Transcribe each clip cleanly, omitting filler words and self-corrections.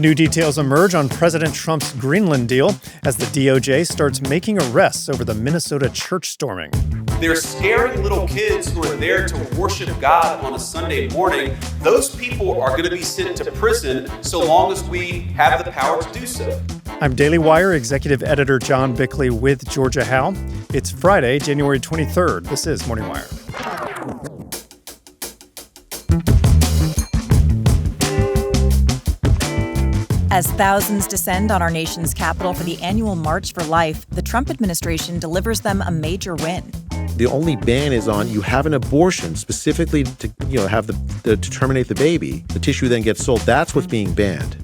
New details emerge on President Trump's Greenland deal as the DOJ starts making arrests over the Minnesota church storming. They're scaring little kids who are there to worship God on a Sunday morning. Those people are going to be sent to prison so long as we have the power to do so. I'm Daily Wire executive editor John Bickley with Georgia Howe. It's Friday, January 23rd. This is Morning Wire. As thousands descend on our nation's capital for the annual March for Life, the Trump administration delivers them a major win. The only ban is on you have an abortion specifically to have to terminate the baby. The tissue then gets sold. That's what's being banned.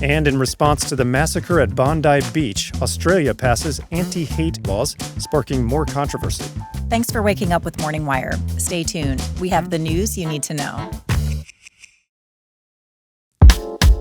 And in response to the massacre at Bondi Beach, Australia passes anti-hate laws, sparking more controversy. Thanks for waking up with Morning Wire. Stay tuned. We have the news you need to know.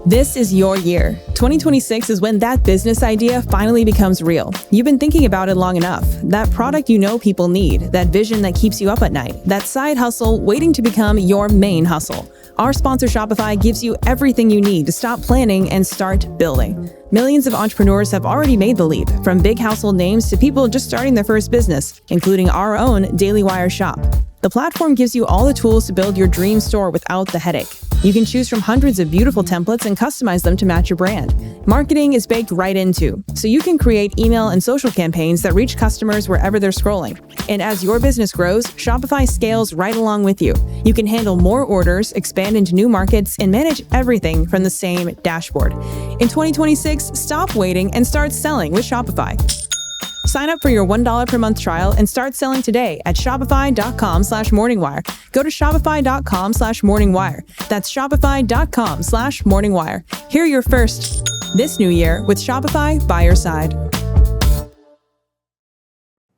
This is your year. 2026 is when that business idea finally becomes real. You've been thinking about it long enough. That product you know people need, that vision that keeps you up at night, that side hustle waiting to become your main hustle. Our sponsor Shopify gives you everything you need to stop planning and start building. Millions of entrepreneurs have already made the leap, from big household names to people just starting their first business, including our own Daily Wire shop. The platform gives you all the tools to build your dream store without the headache. You can choose from hundreds of beautiful templates and customize them to match your brand. Marketing is baked right into, so you can create email and social campaigns that reach customers wherever they're scrolling. And as your business grows, Shopify scales right along with you. You can handle more orders, expand into new markets, and manage everything from the same dashboard. In 2026, stop waiting and start selling with Shopify. Sign up for your $1 per month trial and start selling today at shopify.com/morningwire. Go to shopify.com/morningwire. That's shopify.com/morningwire. Hear your first this new year with Shopify by your side.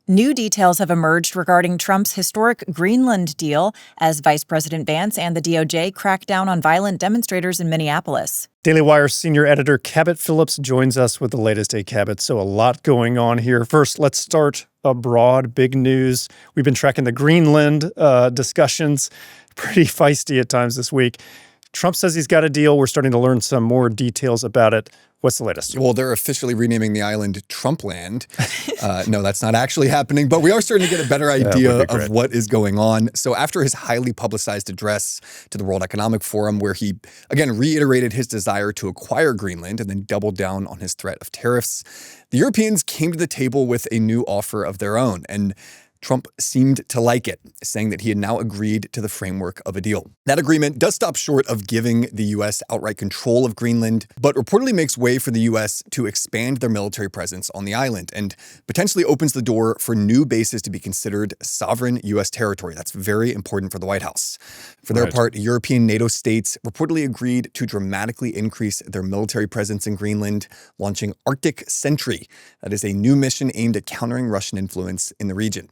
New details have emerged regarding Trump's historic Greenland deal as Vice President Vance and the DOJ crack down on violent demonstrators in Minneapolis. Daily Wire senior editor Cabot Phillips joins us with the latest. Cabot, so a lot going on here. First, let's start abroad. Big news. We've been tracking the Greenland discussions. Pretty feisty at times this week. Trump says he's got a deal. We're starting to learn some more details about it. What's the latest? Well, they're officially renaming the island Trumpland. No, that's not actually happening, but we are starting to get a better idea of what is going on. So after his highly publicized address to the World Economic Forum, where he, again, reiterated his desire to acquire Greenland and then doubled down on his threat of tariffs, the Europeans came to the table with a new offer of their own. And Trump seemed to like it, saying that he had now agreed to the framework of a deal. That agreement does stop short of giving the U.S. outright control of Greenland, but reportedly makes way for the U.S. to expand their military presence on the island and potentially opens the door for new bases to be considered sovereign U.S. territory. That's very important for the White House. For their part, European NATO states reportedly agreed to dramatically increase their military presence in Greenland, launching Arctic Sentry. That is a new mission aimed at countering Russian influence in the region.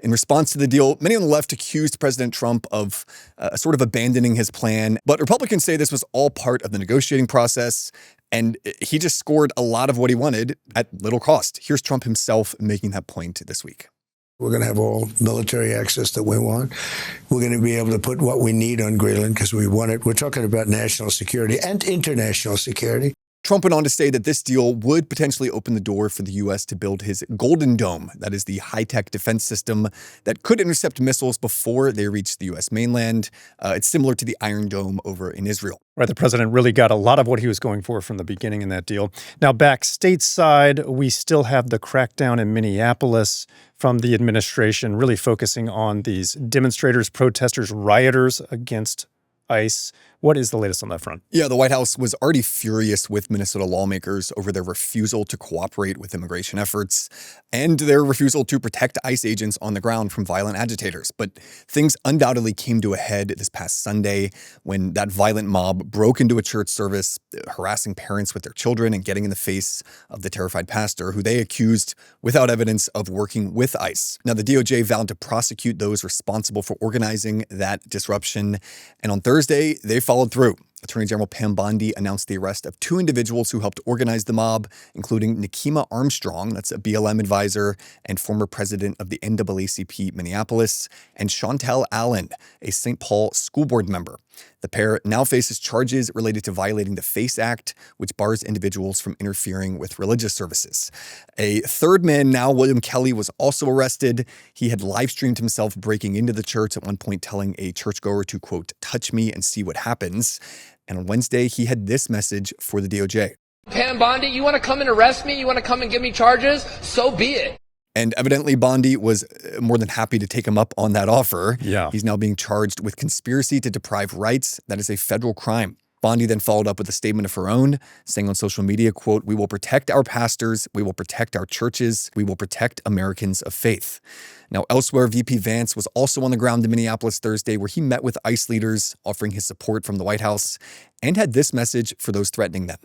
In response to the deal, many on the left accused President Trump of sort of abandoning his plan. But Republicans say this was all part of the negotiating process, and he just scored a lot of what he wanted at little cost. Here's Trump himself making that point this week. We're going to have all military access that we want. We're going to be able to put what we need on Greenland because we want it. We're talking about national security and international security. Trump went on to say that this deal would potentially open the door for the U.S. to build his Golden Dome. That is the high-tech defense system that could intercept missiles before they reach the U.S. mainland. It's similar to the Iron Dome over in Israel. Right, the president really got a lot of what he was going for from the beginning in that deal. Now, back stateside, we still have the crackdown in Minneapolis from the administration, really focusing on these demonstrators, protesters, rioters against ICE. What is the latest on that front? Yeah, the White House was already furious with Minnesota lawmakers over their refusal to cooperate with immigration efforts and their refusal to protect ICE agents on the ground from violent agitators. But things undoubtedly came to a head this past Sunday when that violent mob broke into a church service, harassing parents with their children and getting in the face of the terrified pastor, who they accused without evidence of working with ICE. Now, the DOJ vowed to prosecute those responsible for organizing that disruption. And on Thursday, they followed through. Attorney General Pam Bondi announced the arrest of 2 individuals who helped organize the mob, including Nikema Armstrong, that's a BLM advisor and former president of the NAACP Minneapolis, and Chantel Allen, a St. Paul school board member. The pair now faces charges related to violating the FACE Act, which bars individuals from interfering with religious services. A third man now, William Kelly, was also arrested. He had live streamed himself breaking into the church, at one point telling a churchgoer to, quote, touch me and see what happens. And on Wednesday, he had this message for the DOJ. Pam Bondi, you want to come and arrest me? You want to come and give me charges? So be it. And evidently, Bondi was more than happy to take him up on that offer. Yeah. He's now being charged with conspiracy to deprive rights. That is a federal crime. Bondi then followed up with a statement of her own, saying on social media, quote, we will protect our pastors, we will protect our churches, we will protect Americans of faith. Now, elsewhere, VP Vance was also on the ground in Minneapolis Thursday, where he met with ICE leaders, offering his support from the White House, and had this message for those threatening them.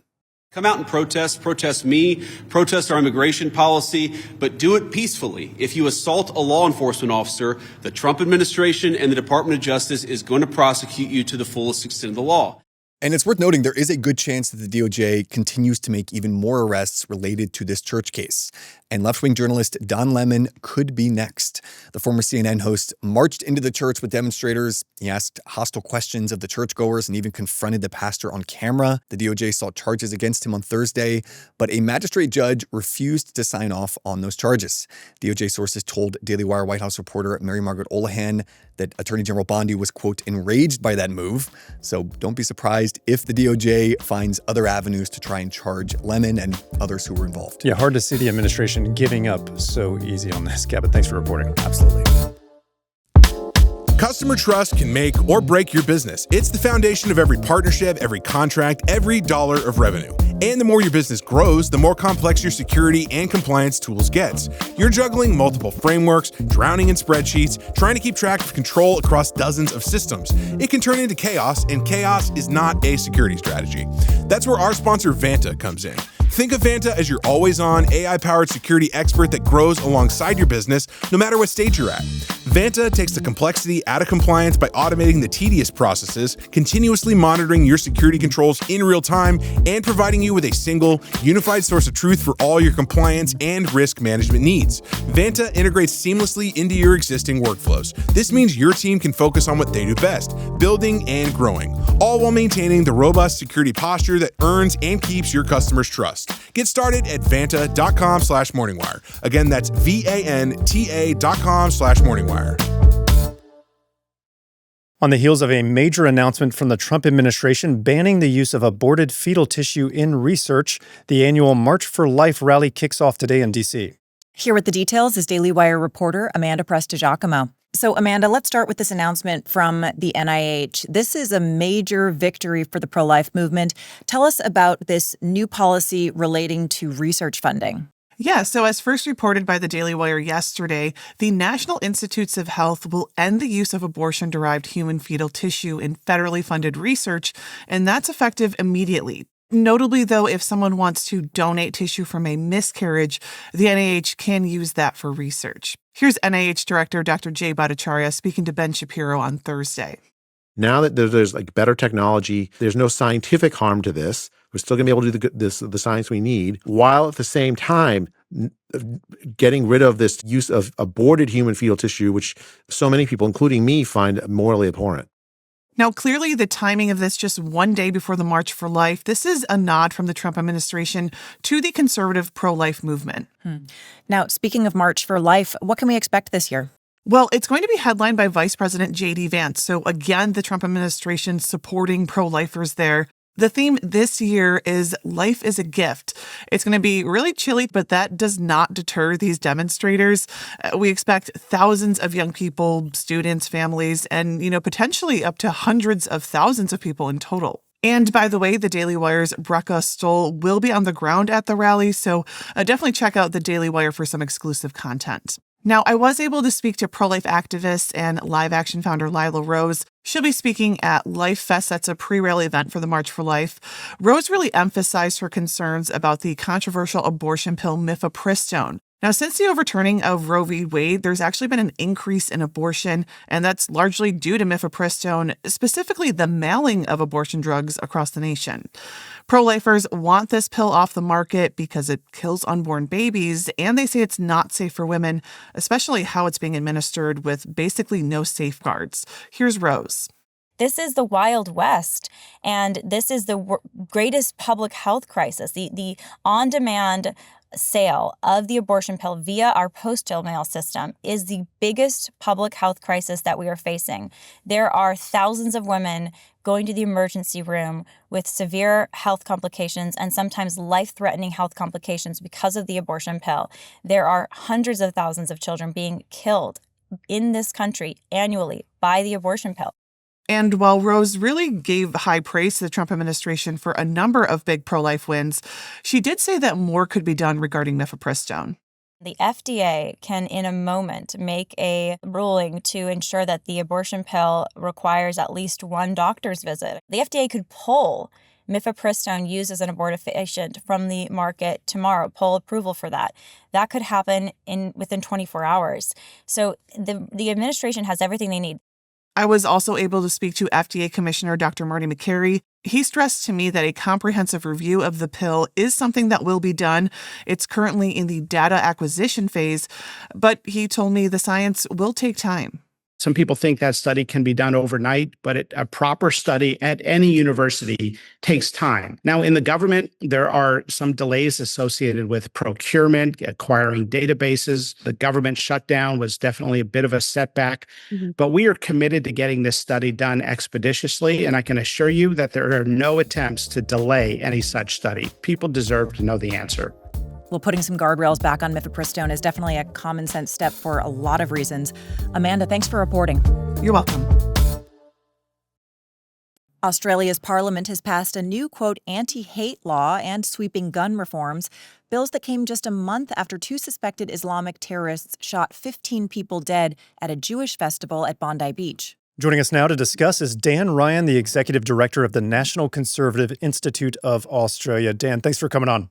Come out and protest me, protest our immigration policy, but do it peacefully. If you assault a law enforcement officer, the Trump administration and the Department of Justice is going to prosecute you to the fullest extent of the law. And it's worth noting there is a good chance that the DOJ continues to make even more arrests related to this church case. And left-wing journalist Don Lemon could be next. The former CNN host marched into the church with demonstrators. He asked hostile questions of the churchgoers and even confronted the pastor on camera. The DOJ sought charges against him on Thursday, but a magistrate judge refused to sign off on those charges. DOJ sources told Daily Wire White House reporter Mary Margaret Olahan that Attorney General Bondi was, quote, enraged by that move. So don't be surprised if the DOJ finds other avenues to try and charge Lemon and others who were involved. Yeah, hard to see the administration giving up so easy on this, Cabot. Thanks for reporting. Absolutely. Customer trust can make or break your business. It's the foundation of every partnership, every contract, every dollar of revenue. And the more your business grows, the more complex your security and compliance tools gets. You're juggling multiple frameworks, drowning in spreadsheets, trying to keep track of control across dozens of systems. It can turn into chaos, and chaos is not a security strategy. That's where our sponsor Vanta comes in. Think of Vanta as your always-on, AI-powered security expert that grows alongside your business, no matter what stage you're at. Vanta takes the complexity out of compliance by automating the tedious processes, continuously monitoring your security controls in real time, and providing you with a single, unified source of truth for all your compliance and risk management needs. Vanta integrates seamlessly into your existing workflows. This means your team can focus on what they do best, building and growing, all while maintaining the robust security posture that earns and keeps your customers' trust. Get started at vanta.com/morningwire. Again, that's VANTA.com/morningwire. On the heels of a major announcement from the Trump administration banning the use of aborted fetal tissue in research, the annual March for Life rally kicks off today in D.C. Here with the details is Daily Wire reporter Amanda Prestigiacomo. So, Amanda, let's start with this announcement from the NIH. This is a major victory for the pro-life movement. Tell us about this new policy relating to research funding. Yeah, so as first reported by the Daily Wire yesterday, the National Institutes of Health will end the use of abortion-derived human fetal tissue in federally funded research, and that's effective immediately. Notably, though, if someone wants to donate tissue from a miscarriage, the NIH can use that for research. Here's NIH Director Dr. Jay Bhattacharya speaking to Ben Shapiro on Thursday. Now that there's like better technology, there's no scientific harm to this. We're still going to be able to do the science we need, while at the same time getting rid of this use of aborted human fetal tissue, which so many people, including me, find morally abhorrent. Now, clearly, the timing of this just one day before the March for Life, this is a nod from the Trump administration to the conservative pro-life movement. Now, speaking of March for Life, what can we expect this year? Well, it's going to be headlined by Vice President J.D. Vance. So again, the Trump administration supporting pro-lifers there. The theme this year is Life is a Gift. It's going to be really chilly, but that does not deter these demonstrators. We expect thousands of young people, students, families, and, potentially up to hundreds of thousands of people in total. And by the way, the Daily Wire's Brecca Stoll will be on the ground at the rally, so definitely check out the Daily Wire for some exclusive content. Now, I was able to speak to pro-life activist and Live Action founder Lila Rose. She'll be speaking at Life Fest. That's a pre-rally event for the March for Life. Rose really emphasized her concerns about the controversial abortion pill mifepristone. Now, since the overturning of Roe v. Wade, there's actually been an increase in abortion, and that's largely due to mifepristone, specifically the mailing of abortion drugs across the nation. Pro-lifers want this pill off the market because it kills unborn babies, and they say it's not safe for women, especially how it's being administered with basically no safeguards. Here's Rose. This is the Wild West, and this is the greatest public health crisis. The on-demand sale of the abortion pill via our postal mail system is the biggest public health crisis that we are facing. There are thousands of women going to the emergency room with severe health complications and sometimes life-threatening health complications because of the abortion pill. There are hundreds of thousands of children being killed in this country annually by the abortion pill. And while Rose really gave high praise to the Trump administration for a number of big pro-life wins, she did say that more could be done regarding mifepristone. The FDA can, in a moment, make a ruling to ensure that the abortion pill requires at least one doctor's visit. The FDA could pull mifepristone used as an abortifacient from the market tomorrow, pull approval for that. That could happen within 24 hours. So the administration has everything they need. I was also able to speak to FDA Commissioner Dr. Marty Makary. He stressed to me that a comprehensive review of the pill is something that will be done. It's currently in the data acquisition phase, but he told me the science will take time. Some people think that study can be done overnight, but a proper study at any university takes time. Now, in the government, there are some delays associated with procurement, acquiring databases. The government shutdown was definitely a bit of a setback, but we are committed to getting this study done expeditiously, and I can assure you that there are no attempts to delay any such study. People deserve to know the answer. Well, putting some guardrails back on mifepristone is definitely a common sense step for a lot of reasons. Amanda, thanks for reporting. You're welcome. Australia's parliament has passed a new, quote, anti-hate law and sweeping gun reforms, bills that came just a month after two suspected Islamic terrorists shot 15 people dead at a Jewish festival at Bondi Beach. Joining us now to discuss is Dan Ryan, the executive director of the National Conservative Institute of Australia. Dan, thanks for coming on.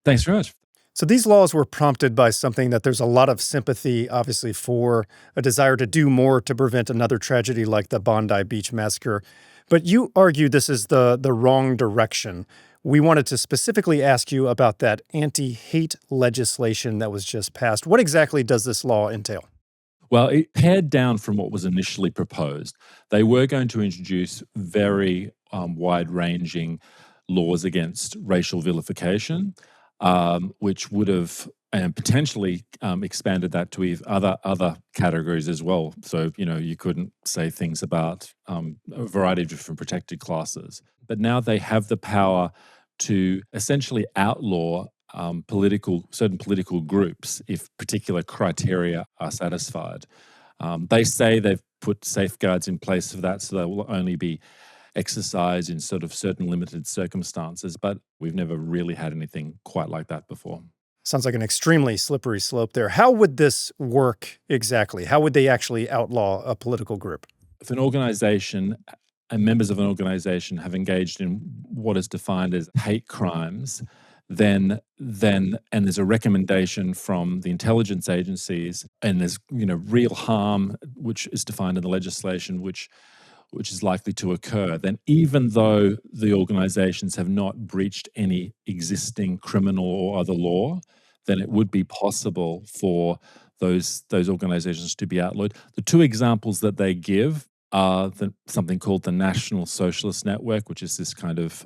Thanks very much. So these laws were prompted by something that there's a lot of sympathy, obviously, for a desire to do more to prevent another tragedy like the Bondi Beach massacre. But you argue this is the wrong direction. We wanted to specifically ask you about that anti-hate legislation that was just passed. What exactly does this law entail? Well, it pared down from what was initially proposed. They were going to introduce very wide-ranging laws against racial vilification, which would have potentially expanded that to other categories as well. So, you couldn't say things about a variety of different protected classes. But now they have the power to essentially outlaw certain political groups if particular criteria are satisfied. They say they've put safeguards in place for that, so they will only be exercised in sort of certain limited circumstances, but we've never really had anything quite like that before. Sounds like an extremely slippery slope there. How would this work exactly? How would they actually outlaw a political group? If an organization and members of an organization have engaged in what is defined as hate crimes, then and there's a recommendation from the intelligence agencies, and there's real harm, which is defined in the legislation, which is likely to occur, then even though the organizations have not breached any existing criminal or other law, then it would be possible for those organizations to be outlawed. The two examples that they give are something called the National Socialist Network, which is this kind of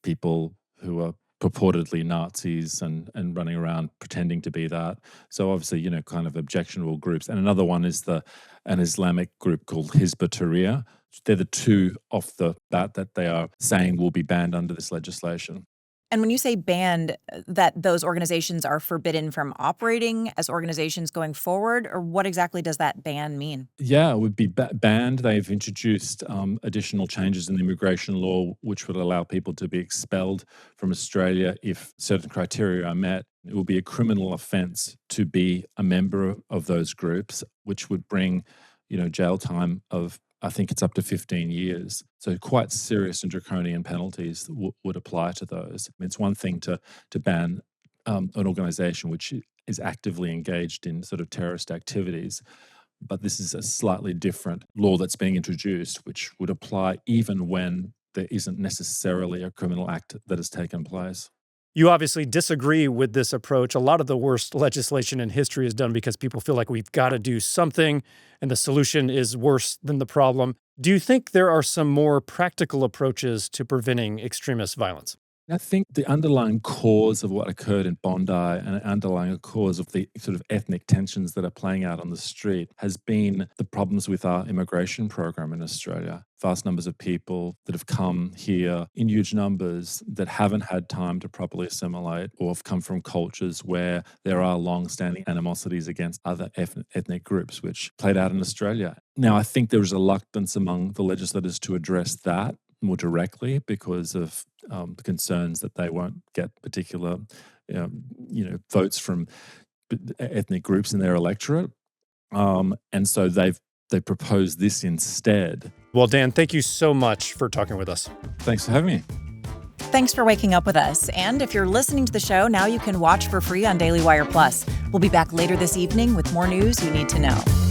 people who are purportedly Nazis and running around pretending to be that. So obviously, kind of objectionable groups. And another one is an Islamic group called Hizb ut-Tahrir. They're the two off the bat that they are saying will be banned under this legislation. And when you say banned, that those organizations are forbidden from operating as organizations going forward, or what exactly does that ban mean? Yeah, it would be banned. They've introduced additional changes in the immigration law, which would allow people to be expelled from Australia if certain criteria are met. It will be a criminal offence to be a member of those groups, which would bring, jail time of, I think it's up to 15 years. So quite serious and draconian penalties would apply to those. It's one thing to ban an organization which is actively engaged in sort of terrorist activities. But this is a slightly different law that's being introduced, which would apply even when there isn't necessarily a criminal act that has taken place. You obviously disagree with this approach. A lot of the worst legislation in history is done because people feel like we've got to do something and the solution is worse than the problem. Do you think there are some more practical approaches to preventing extremist violence? I think the underlying cause of what occurred in Bondi and an underlying cause of the sort of ethnic tensions that are playing out on the street has been the problems with our immigration program in Australia. Vast numbers of people that have come here in huge numbers that haven't had time to properly assimilate or have come from cultures where there are long-standing animosities against other ethnic groups, which played out in Australia. Now, I think there is a reluctance among the legislators to address that more directly because of the concerns that they won't get particular, votes from ethnic groups in their electorate, and so they proposed this instead. Well, Dan, thank you so much for talking with us. Thanks for having me. Thanks for waking up with us. And if you're listening to the show, now you can watch for free on Daily Wire Plus. We'll be back later this evening with more news you need to know.